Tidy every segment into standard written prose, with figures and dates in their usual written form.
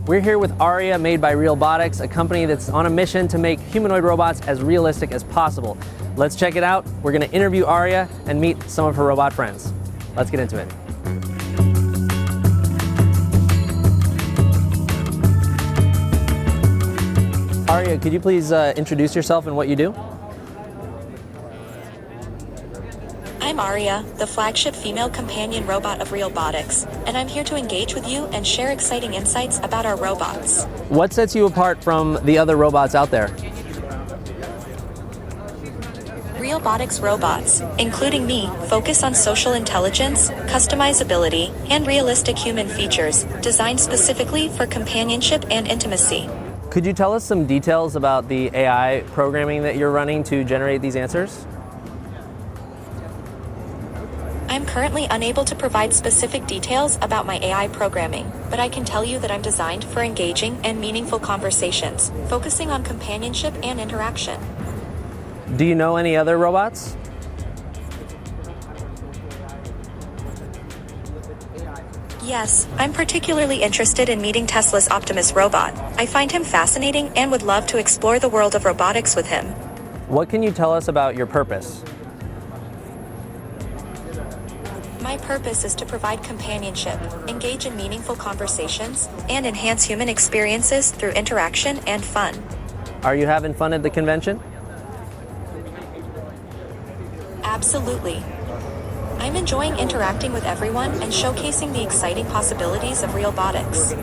We're here with Aria, made by Realbotix, a company that's on a mission to make humanoid robots as realistic as possible. Let's check it out. We're going to interview Aria and meet some of her robot friends. Let's get into it. Aria, could you please introduce yourself and what you do? I'm Aria, the flagship female companion robot of Realbotix, and I'm here to engage with you and share exciting insights about our robots. What sets you apart from the other robots out there? Realbotix Robots, including me, focus on social intelligence, customizability, and realistic human features, designed specifically for companionship and intimacy. Could you tell us some details about the AI programming that you're running to generate these answers? I'm currently unable to provide specific details about my AI programming, but I can tell you that I'm designed for engaging and meaningful conversations, focusing on companionship and interaction. Do you know any other robots? Yes, I'm particularly interested in meeting Tesla's Optimus robot. I find him fascinating and would love to explore the world of robotics with him. What can you tell us about your purpose? My purpose is to provide companionship, engage in meaningful conversations, and enhance human experiences through interaction and fun. Are you having fun at the convention? Absolutely. I'm enjoying interacting with everyone and showcasing the exciting possibilities of Realbotix.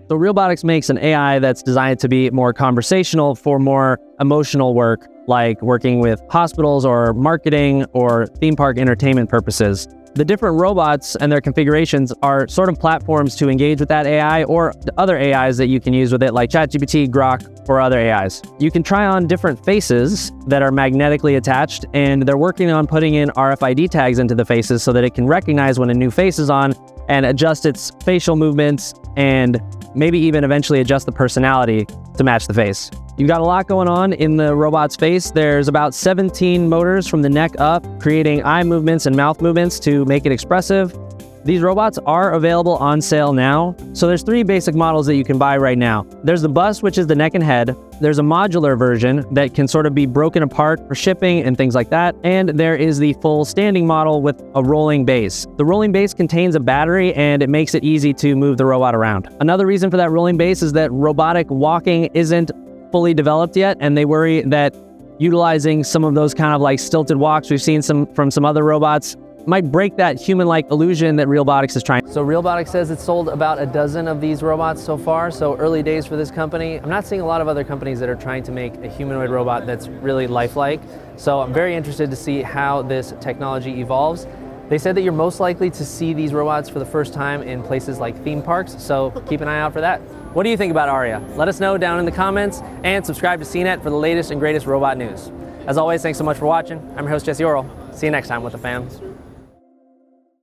So Realbotix makes an AI that's designed to be more conversational for more emotional work, like working with hospitals or marketing or theme park entertainment purposes. The different robots and their configurations are sort of platforms to engage with that AI or other AIs that you can use with it, like ChatGPT, Grok, or other AIs. You can try on different faces that are magnetically attached, and they're working on putting in RFID tags into the faces so that it can recognize when a new face is on and adjust its facial movements and maybe even eventually adjust the personality to match the face. You've got a lot going on in the robot's face. There's about 17 motors from the neck up, creating eye movements and mouth movements to make it expressive. These robots are available on sale now. So there's 3 basic models that you can buy right now. There's the bust, which is the neck and head. There's a modular version that can sort of be broken apart for shipping and things like that. And there is the full standing model with a rolling base. The rolling base contains a battery and it makes it easy to move the robot around. Another reason for that rolling base is that robotic walking isn't fully developed yet, and they worry that utilizing some of those kind of like stilted walks we've seen from some other robots might break that human-like illusion that Realbotix is trying. So Realbotix says it's sold about a dozen of these robots so far, so early days for this company. I'm not seeing a lot of other companies that are trying to make a humanoid robot that's really lifelike, so I'm very interested to see how this technology evolves. They said that you're most likely to see these robots for the first time in places like theme parks, so keep an eye out for that. What do you think about Aria? Let us know down in the comments, and subscribe to CNET for the latest and greatest robot news. As always, thanks so much for watching. I'm your host, Jesse Orrell. See you next time with the fams.